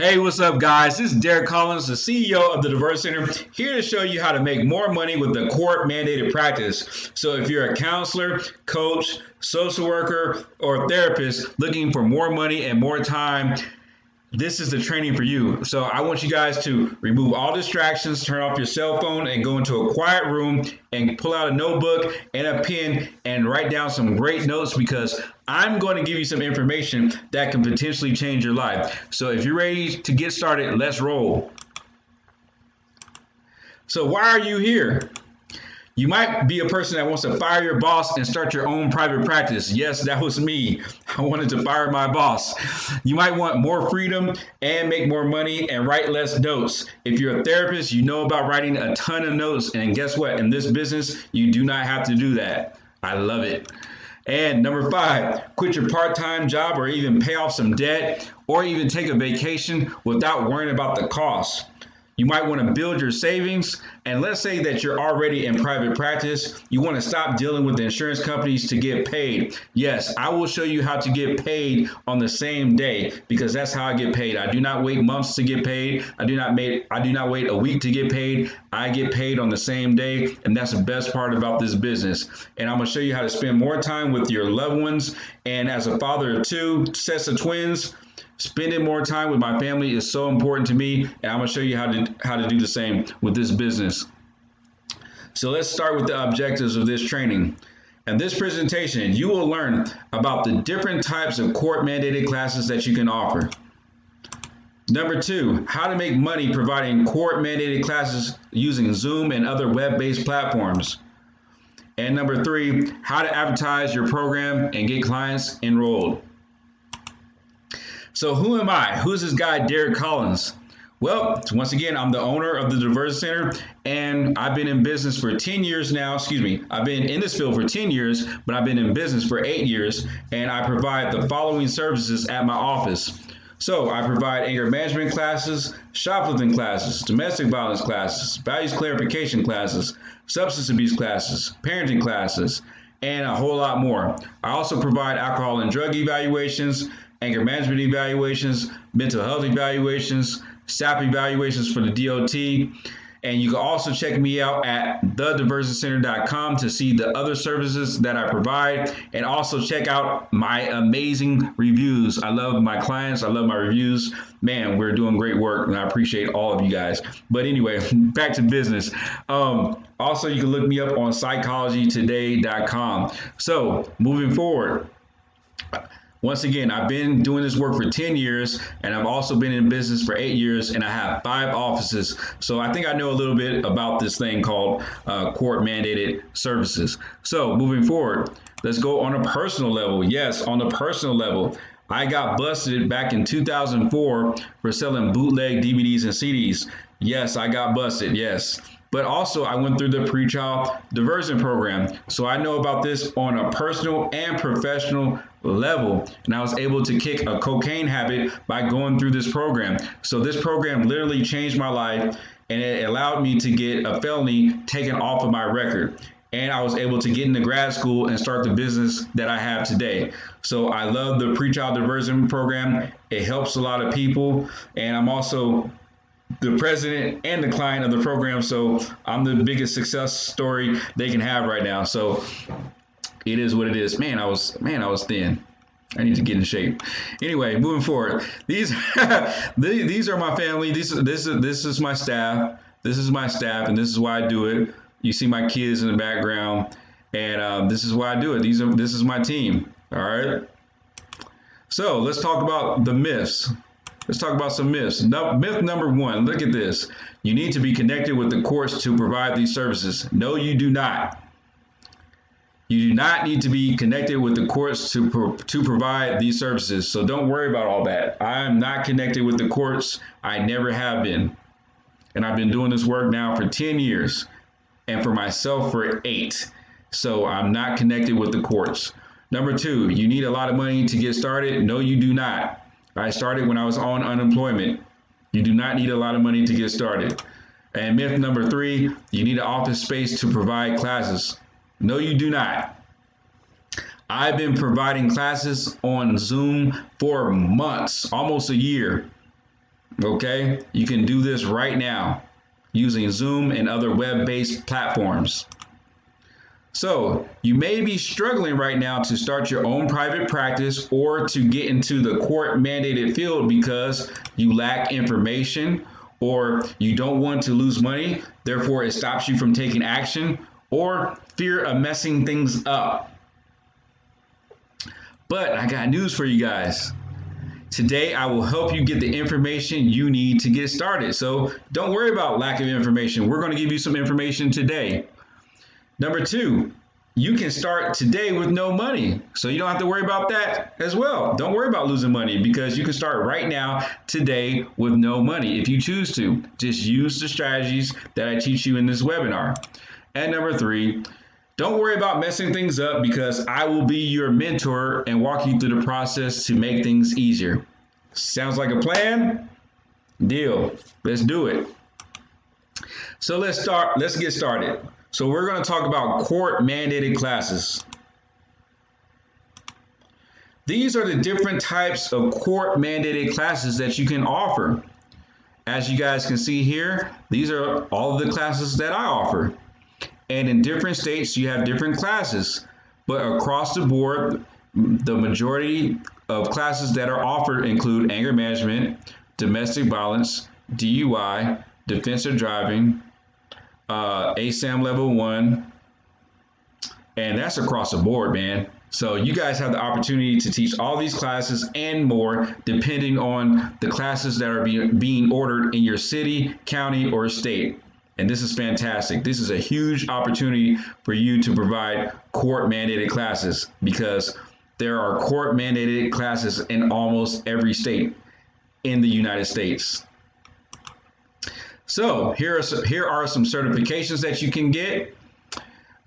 Hey, what's up, guys? This is Derek Collins, the CEO of the Diverse Center, here to show you how to make more money with the court mandated practice. So, if you're a counselor, coach, social worker, or therapist looking for more money and more time, this is the training for you. So I want you guys to remove all distractions, turn off your cell phone, and go into a quiet room and pull out a notebook and a pen and write down some great notes because I'm going to give you some information that can potentially change your life. So if you're ready to get started, let's roll. So why are you here? You might be a person that wants to fire your boss and start your own private practice. Yes, that was me. I wanted to fire my boss. You might want more freedom and make more money and write less notes. If you're a therapist, you know about writing a ton of notes. And guess what? In this business, you do not have to do that. I love it. And number 5, quit your part-time job or even pay off some debt or even take a vacation without worrying about the cost. You might want to build your savings. And let's say that you're already in private practice. You want to stop dealing with the insurance companies to get paid. Yes, I will show you how to get paid on the same day because that's how I get paid. I do not wait months to get paid. I do not wait a week to get paid. I get paid on the same day. And that's the best part about this business. And I'm going to show you how to spend more time with your loved ones. And as a father of 2 sets of twins, spending more time with my family is so important to me, and I'm going to show you how to do the same with this business. So let's start with the objectives of this training. In this presentation, you will learn about the different types of court-mandated classes that you can offer. Number 2, how to make money providing court-mandated classes using Zoom and other web-based platforms. And number 3, how to advertise your program and get clients enrolled. So who am I? Who's this guy, Derek Collins? Well, once again, I'm the owner of the Diverse Center, and I've been in business for 10 years now. I've been in this field for 10 years, but I've been in business for 8 years, and I provide the following services at my office. So I provide anger management classes, shoplifting classes, domestic violence classes, values clarification classes, substance abuse classes, parenting classes, and a whole lot more. I also provide alcohol and drug evaluations, anger management evaluations, mental health evaluations, SAP evaluations for the DOT. And you can also check me out at thediversitycenter.com to see the other services that I provide, and also check out my amazing reviews. I love my clients. I love my reviews. Man, we're doing great work, and I appreciate all of you guys. But anyway, back to business. Also, you can look me up on psychologytoday.com. So moving forward, once again, I've been doing this work for 10 years, and I've also been in business for 8 years, and I have 5 offices. So I think I know a little bit about this thing called court-mandated services. So moving forward, let's go on a personal level. Yes, on a personal level, I got busted back in 2004 for selling bootleg DVDs and CDs. Yes, I got busted, yes. But also I went through the pretrial diversion program. So I know about this on a personal and professional level. And I was able to kick a cocaine habit by going through this program. So this program literally changed my life, and it allowed me to get a felony taken off of my record. And I was able to get into grad school and start the business that I have today. So I love the pretrial diversion program. It helps a lot of people. And I'm also the president and the client of the program, so I'm the biggest success story they can have right now. So it is what it is. Man, I was thin. I need to get in shape. Anyway, moving forward, these these are my family. This is my staff. This is my staff, and this is why I do it. You see my kids in the background, and this is why I do it. This is my team. All right. So let's talk about the myths. Let's talk about some myths. Myth number 1, look at this. You need to be connected with the courts to provide these services. No, you do not. You do not need to be connected with the courts to provide these services. So don't worry about all that. I am not connected with the courts. I never have been. And I've been doing this work now for 10 years and for myself for 8. So I'm not connected with the courts. Number 2, you need a lot of money to get started. No, you do not. I started when I was on unemployment. You do not need a lot of money to get started. And myth number 3, you need an office space to provide classes. No, you do not. I've been providing classes on Zoom for months, almost a year. Okay, you can do this right now using Zoom and other web-based platforms. So you may be struggling right now to start your own private practice or to get into the court mandated field because you lack information or you don't want to lose money, therefore it stops you from taking action, or fear of messing things up. But I got news for you guys. Today, I will help you get the information you need to get started. So don't worry about lack of information. We're going to give you some information today. Number two, you can start today with no money. So you don't have to worry about that as well. Don't worry about losing money because you can start right now today with no money if you choose to. Just use the strategies that I teach you in this webinar. And number three, don't worry about messing things up because I will be your mentor and walk you through the process to make things easier. Sounds like a plan? Deal. Let's do it. So let's get started. So we're going to talk about court mandated classes. These are the different types of court mandated classes that you can offer. As you guys can see here, these are all of the classes that I offer. And in different states, you have different classes. But across the board, the majority of classes that are offered include anger management, domestic violence, DUI, defensive driving, ASAM level 1, and that's across the board, man. So you guys have the opportunity to teach all these classes and more depending on the classes that are being ordered in your city, county, or state. And this is fantastic. This is a huge opportunity for you to provide court mandated classes because there are court mandated classes in almost every state in the United States. So here are some certifications that you can get.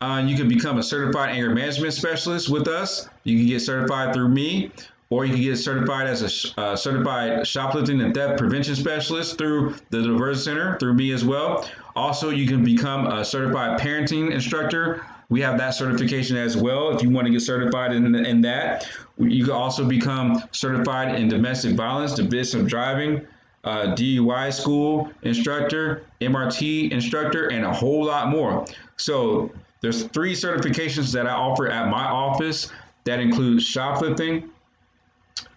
You can become a certified anger management specialist with us. You can get certified through me, or you can get certified as a certified shoplifting and theft prevention specialist through the Diversion Center, through me as well. Also, you can become a certified parenting instructor. We have that certification as well if you want to get certified in that. You can also become certified in domestic violence, defensive driving, DUI school instructor, MRT instructor, and a whole lot more. So there's 3 certifications that I offer at my office that include shoplifting,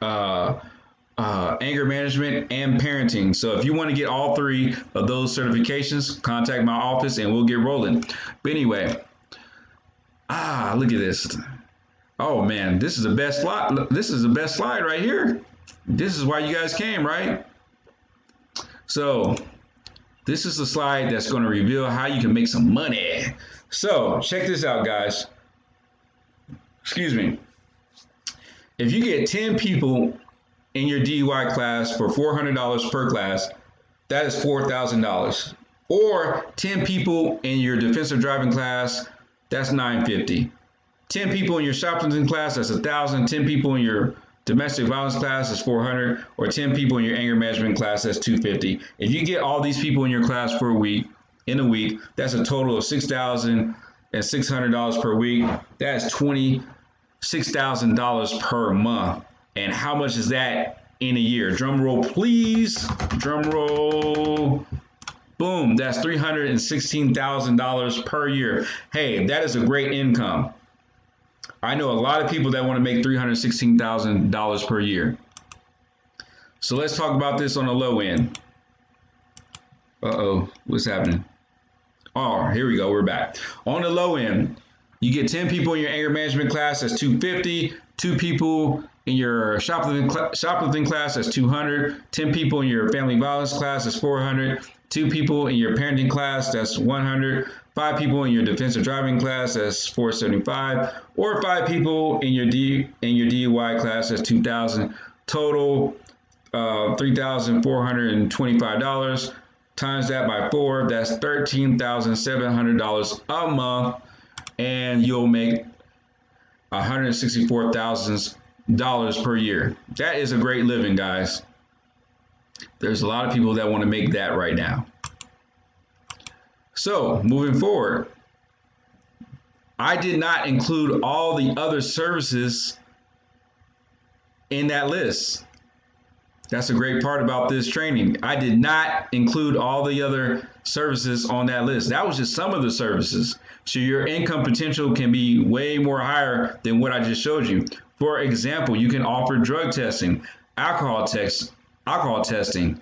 anger management, and parenting. So if you want to get all 3 of those certifications, contact my office and we'll get rolling. But anyway, look at this. Oh man, this is the best slide. This is the best slide right here. This is why you guys came, right? So this is the slide that's going to reveal how you can make some money. So check this out, guys. Excuse me. If you get 10 people in your DUI class for $400 per class, that is $4,000. Or 10 people in your defensive driving class, that's $950. 10 people in your shoplifting class, that's $1,000. 10 people in your domestic violence class is $400, or 10 people in your anger management class, that's $250. If you get all these people in your class for a week, that's a total of $6,600 per week. That's $26,000 per month. And how much is that in a year? Drum roll, please. Drum roll. Boom. That's $316,000 per year. Hey, that is a great income. I know a lot of people that want to make $316,000 per year. So let's talk about this on the low end. What's happening? Oh, here we go. We're back. On the low end, you get 10 people in your anger management class, that's $250. 2 people in your shoplifting class, that's $200. 10 people in your family violence class, that's $400. 2 people in your parenting class, that's $100. 5 people in your defensive driving class, that's $475. Or 5 people in your DUI class, that's $2,000. Total $3,425. Times that by 4, that's $13,700 a month, and you'll make $164,000 per year. That is a great living, guys. There's a lot of people that want to make that right now. So moving forward, I did not include all the other services in that list. That's a great part about this training. I did not include all the other services on that list. That was just some of the services. So your income potential can be way more higher than what I just showed you. For example, you can offer drug testing, alcohol tests, alcohol testing,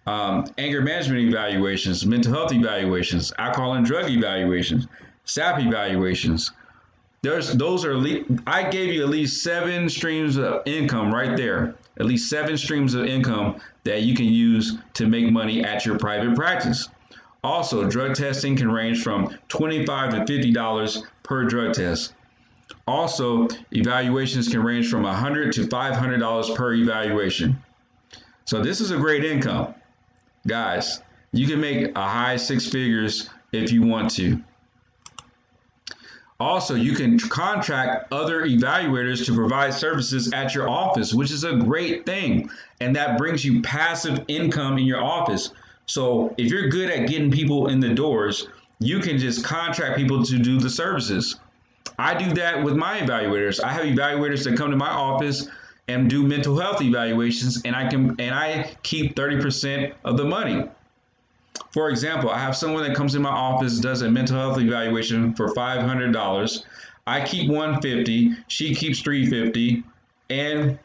anger management evaluations, mental health evaluations, alcohol and drug evaluations, SAP evaluations. I gave you at least 7 streams of income right there. At least 7 streams of income that you can use to make money at your private practice. Also, drug testing can range from $25 to $50 per drug test. Also, evaluations can range from $100 to $500 per evaluation. So this is a great income. Guys, you can make a high 6 figures if you want to. Also, you can contract other evaluators to provide services at your office, which is a great thing. And that brings you passive income in your office. So if you're good at getting people in the doors, you can just contract people to do the services. I do that with my evaluators. I have evaluators that come to my office and do mental health evaluations, and I keep 30% of the money. For example, I have someone that comes in my office, does a mental health evaluation for $500. I keep $150, she keeps $350, and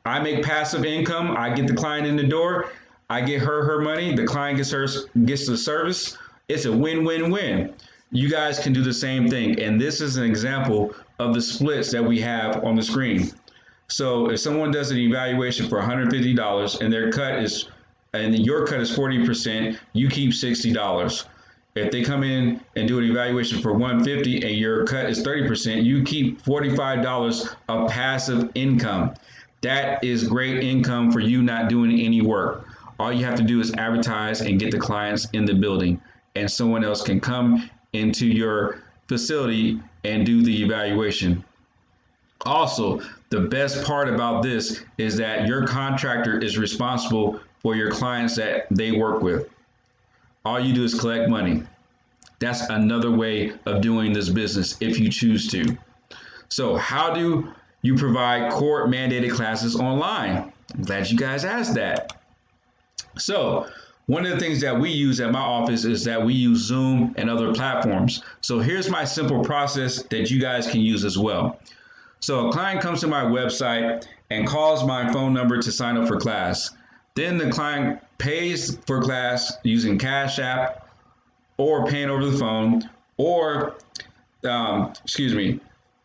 I make passive income. I get the client in the door, I get her money, the client gets the service. It's a win-win-win. You guys can do the same thing, and this is an example of the splits that we have on the screen. So if someone does an evaluation for $150 and your cut is 40%, you keep $60. If they come in and do an evaluation for $150 and your cut is 30%, you keep $45 of passive income. That is great income for you not doing any work. All you have to do is advertise and get the clients in the building, and someone else can come into your facility and do the evaluation. Also, the best part about this is that your contractor is responsible for your clients that they work with. All you do is collect money. That's another way of doing this business if you choose to. So how do you provide court mandated classes online? I'm glad you guys asked that. So one of the things that we use at my office is that we use Zoom and other platforms. So here's my simple process that you guys can use as well. So a client comes to my website and calls my phone number to sign up for class. Then the client pays for class using Cash App or paying over the phone, or I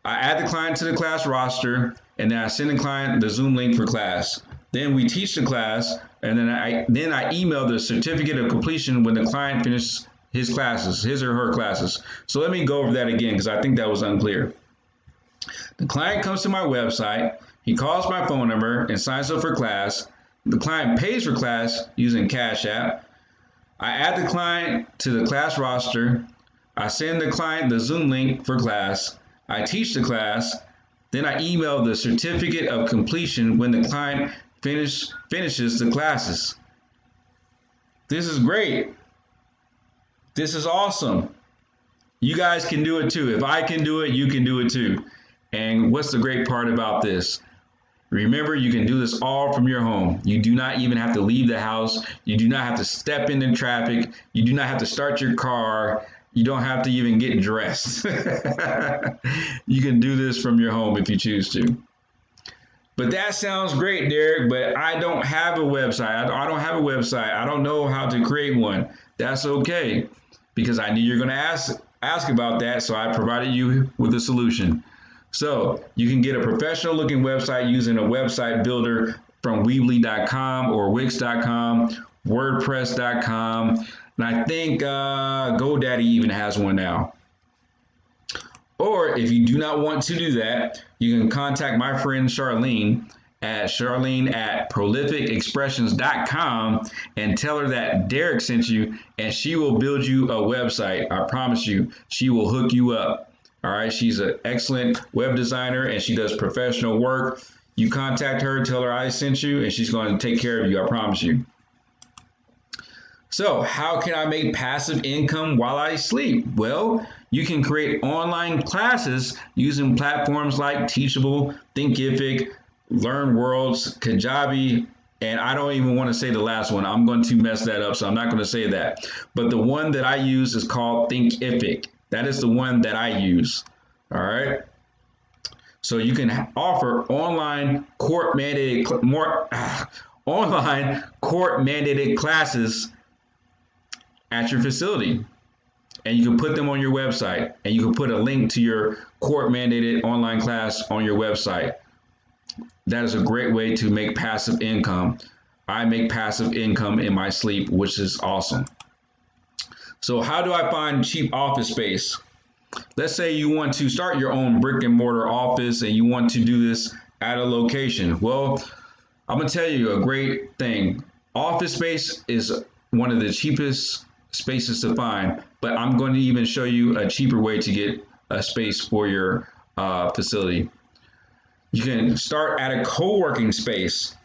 add the client to the class roster, and then I send the client the Zoom link for class. Then we teach the class, and then I email the certificate of completion when the client finishes his or her classes. So let me go over that again because I think that was unclear. The client comes to my website, he calls my phone number and signs up for class. The client pays for class using Cash App. I add the client to the class roster. I send the client the Zoom link for class. I teach the class. Then I email the certificate of completion when the client finishes the classes. This is great. This is awesome. You guys can do it too. If I can do it, you can do it too. And what's the great part about this? Remember, you can do this all from your home. You do not even have to leave the house. You do not have to step into traffic. You do not have to start your car. You don't have to even get dressed. You can do this from your home if you choose to. But that sounds great, Derek, but I don't have a website. I don't have a website. I don't know how to create one. That's okay, because I knew you're going to ask about that, so I provided you with a solution. So you can get a professional looking website using a website builder from Weebly.com or Wix.com, WordPress.com, and I think GoDaddy even has one now. Or if you do not want to do that, you can contact my friend Charlene at prolificexpressions.com and tell her that Derek sent you, and she will build you a website. I promise you, she will hook you up. All right, she's an excellent web designer and she does professional work. You contact her, tell her I sent you, and she's going to take care of you, I promise you. So how can I make passive income while I sleep? Well, you can create online classes using platforms like Teachable, Thinkific, LearnWorlds, Kajabi, And I don't even want to say the last one. I'm going to mess that up, so I'm not going to say that. But the one that I use is called Thinkific. That is the one that I use. All right. So you can offer online court mandated classes at your facility, and you can put them on your website, and you can put a link to your court mandated online class on your website. That is a great way to make passive income. I make passive income in my sleep, which is awesome. So how do I find cheap office space? Let's say you want to start your own brick and mortar office and you want to do this at a location. Well, I'm going to tell you a great thing. Office space is one of the cheapest spaces to find, but I'm going to even show you a cheaper way to get a space for your facility. You can start at a co-working space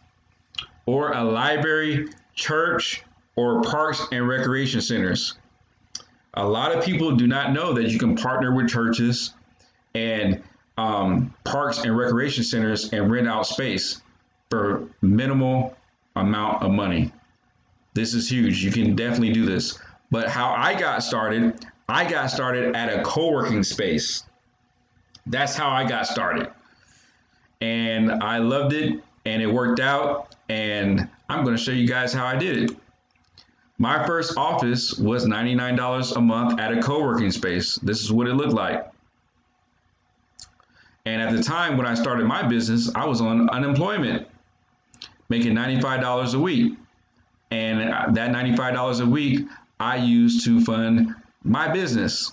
or a library, church, or parks and recreation centers. A lot of people do not know that you can partner with churches and parks and recreation centers and rent out space for minimal amount of money. This is huge. You can definitely do this. But how I got started at a co-working space. That's how I got started. And I loved it and it worked out. And I'm going to show you guys how I did it. My first office was $99 a month at a co-working space. This is what it looked like. And at the time when I started my business, I was on unemployment, making $95 a week. And that $95 a week, I used to fund my business.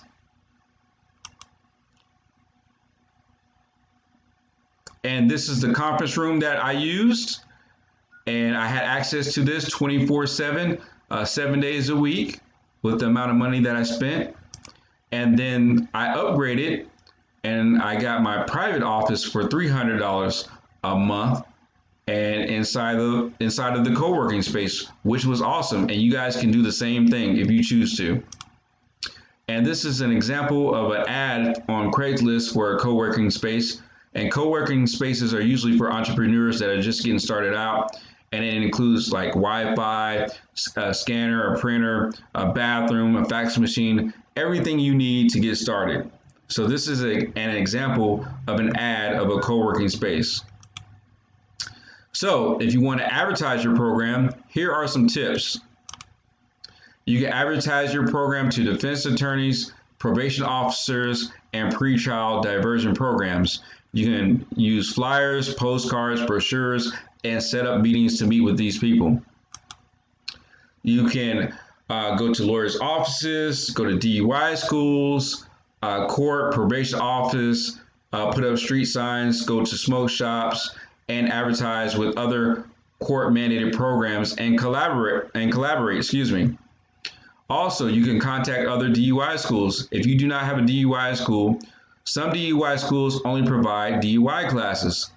And this is the conference room that I used. And I had access to this 24/7. 7 days a week with the amount of money that I spent. And then I upgraded and I got my private office for $300 a month and inside of the co-working space, which was awesome. And you guys can do the same thing if you choose to. And this is an example of an ad on Craigslist for a co-working space. And co-working spaces are usually for entrepreneurs that are just getting started out. And it includes like Wi-Fi, a scanner, a printer, a bathroom, a fax machine, everything you need to get started. So this is an example of an ad of a co-working space. So if you want to advertise your program, here are some tips. You can advertise your program to defense attorneys, probation officers, and pretrial diversion programs. You can use flyers, postcards, brochures, and set up meetings to meet with these people. You can go to lawyers' offices, go to DUI schools, court, probation office, put up street signs, go to smoke shops, and advertise with other court-mandated programs and collaborate. Also, you can contact other DUI schools. If you do not have a DUI school, some DUI schools only provide DUI classes,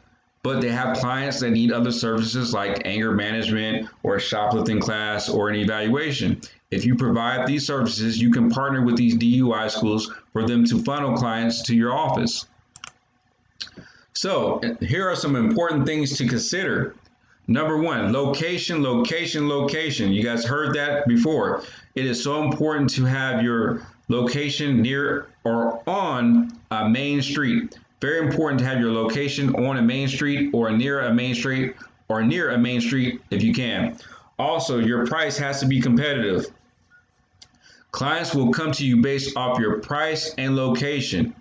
but they have clients that need other services like anger management or a shoplifting class or an evaluation. If you provide these services, you can partner with these DUI schools for them to funnel clients to your office. So here are some important things to consider. Number one, location. You guys heard that before. It is so important to have your location near or on a main street. Very important to have your location on a main street or near a main street if you can. Also, your price has to be competitive. Clients will come to you based off your price and location.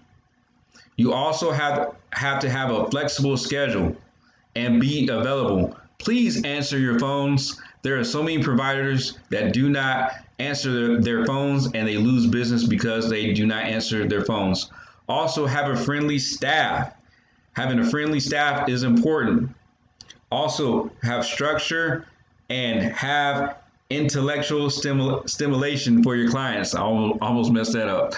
You also have to have a flexible schedule and be available. Please answer your phones. There are so many providers that do not answer their phones and they lose business because they do not answer their phones. Also, have a friendly staff. Having a friendly staff is important. Also, have structure and have intellectual stimulation for your clients. I almost messed that up.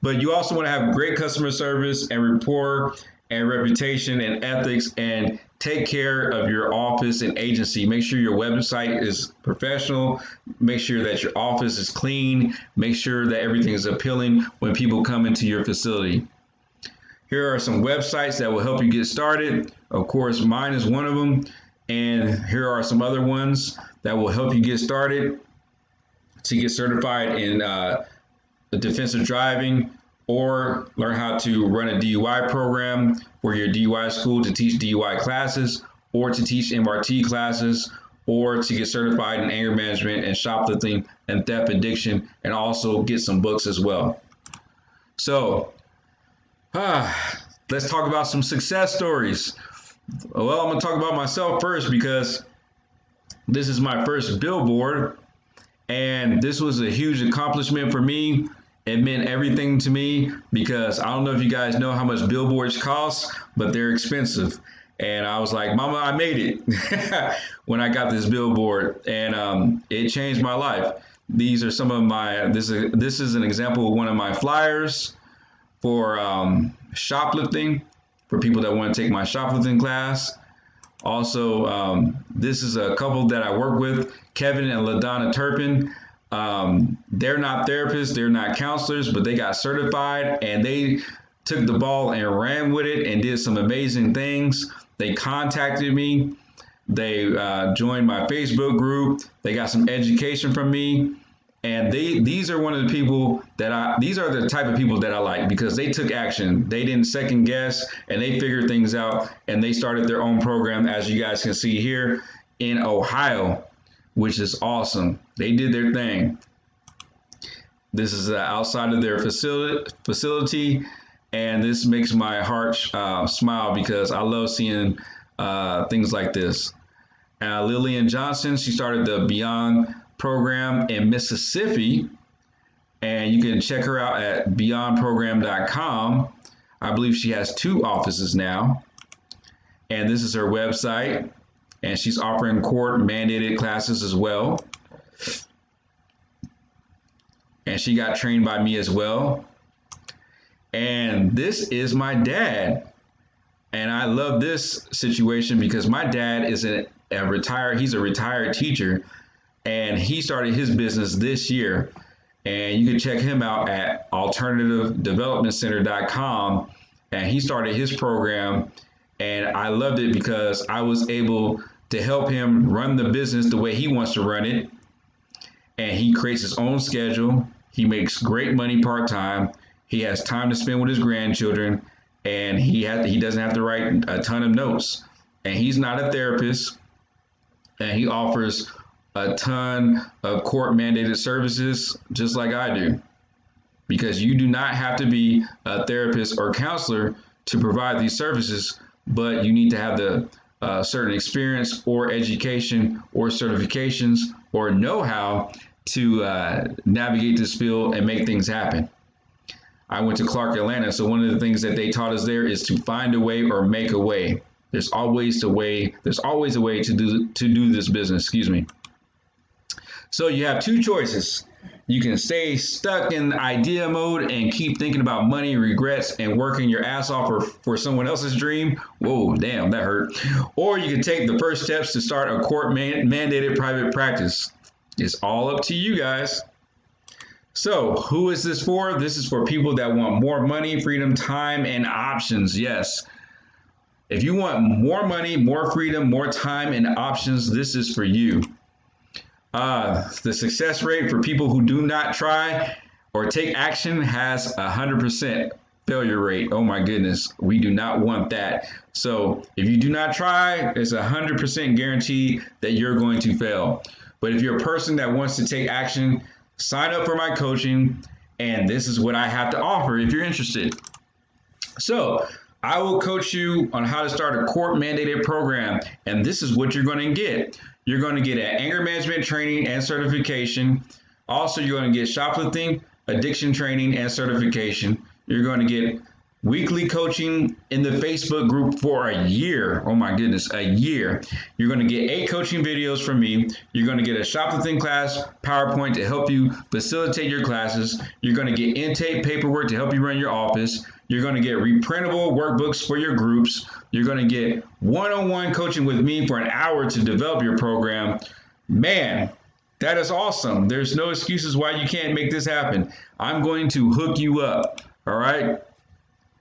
But you also want to have great customer service and rapport and reputation and ethics, and take care of your office and agency. Make sure your website is professional. Make sure that your office is clean. Make sure that everything is appealing when people come into your facility. Here are some websites that will help you get started. Of course, mine is one of them. And here are some other ones that will help you get started to get certified in defensive driving, or learn how to run a DUI program for your DUI school to teach DUI classes, or to teach MRT classes, or to get certified in anger management and shoplifting and theft addiction, and also get some books as well. So, let's talk about some success stories. Well, I'm going to talk about myself first because this is my first billboard, and this was a huge accomplishment for me. It meant everything to me because I don't know if you guys know how much billboards cost, but they're expensive. And I was like, Mama, I made it when I got this billboard, and it changed my life. These are some of my, this is an example of one of my flyers for shoplifting, for people that want to take my shoplifting class. Also, this is a couple that I work with, Kevin and LaDonna Turpin. They're not therapists, they're not counselors, but they got certified and they took the ball and ran with it and did some amazing things. They contacted me. They joined my Facebook group. They got some education from me. And these are one of the people that these are the type of people that I like because they took action. They didn't second guess and they figured things out and they started their own program, as you guys can see here in Ohio, which is awesome. They did their thing. This is outside of their facility, and this makes my heart smile because I love seeing things like this. Lillian Johnson, she started the Beyond program in Mississippi, and you can check her out at beyondprogram.com. I believe she has 2 offices now, and this is her website, and she's offering court mandated classes as well. And she got trained by me as well. And this is my dad. And I love this situation because my dad is he's a retired teacher, and he started his business this year. And you can check him out at alternativedevelopmentcenter.com. And he started his program, and I loved it because I was able to help him run the business the way he wants to run it. And he creates his own schedule. He makes great money part-time. He has time to spend with his grandchildren, and he doesn't have to write a ton of notes. And he's not a therapist, and he offers a ton of court-mandated services just like I do, because you do not have to be a therapist or counselor to provide these services, but you need to have the certain experience or education or certifications or know-how to navigate this field and make things happen. I went to Clark, Atlanta, so one of the things that they taught us there is to find a way or make a way. There's always a way to do this business, excuse me. So you have 2 choices. You can stay stuck in idea mode and keep thinking about money, regrets, and working your ass off for someone else's dream. Whoa, damn, that hurt. Or you can take the first steps to start a court-mandated private practice. It's all up to you guys. So who is this for? This is for people that want more money, freedom, time, and options. Yes. If you want more money, more freedom, more time, and options, this is for you. The success rate for people who do not try or take action has 100% failure rate. Oh my goodness, we do not want that. So if you do not try, it's 100% guaranteed that you're going to fail. But if you're a person that wants to take action, sign up for my coaching, and this is what I have to offer if you're interested. So I will coach you on how to start a court-mandated program, and this is what you're going to get. You're going to get an anger management training and certification. Also, you're going to get shoplifting, addiction training, and certification. You're going to get weekly coaching in the Facebook group for a year. Oh my goodness, a year. You're going to get 8 coaching videos from me. You're going to get a shoplifting class PowerPoint to help you facilitate your classes. You're going to get intake paperwork to help you run your office. You're going to get reprintable workbooks for your groups. You're going to get one-on-one coaching with me for an hour to develop your program. Man, that is awesome. There's no excuses why you can't make this happen. I'm going to hook you up. All right.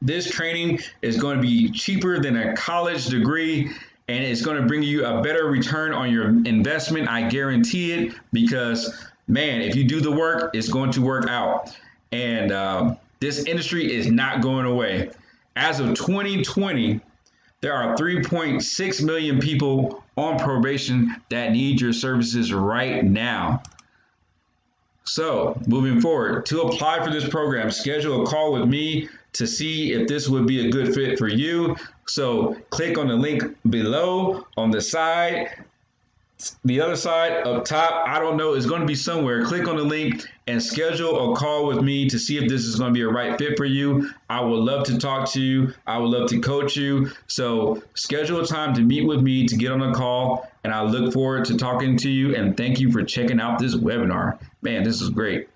This training is going to be cheaper than a college degree, and it's going to bring you a better return on your investment. I guarantee it, because man, if you do the work, it's going to work out. And this industry is not going away. As of 2020, there are 3.6 million people on probation that need your services right now. So, moving forward, to apply for this program, schedule a call with me to see if this would be a good fit for you. So, click on the link below on the side. The other side up top, I don't know, it's going to be somewhere. Click on the link and schedule a call with me to see if this is going to be a right fit for you. I would love to talk to you. I would love to coach you. So schedule a time to meet with me to get on a call, and I look forward to talking to you, and thank you for checking out this webinar. Man, this is great.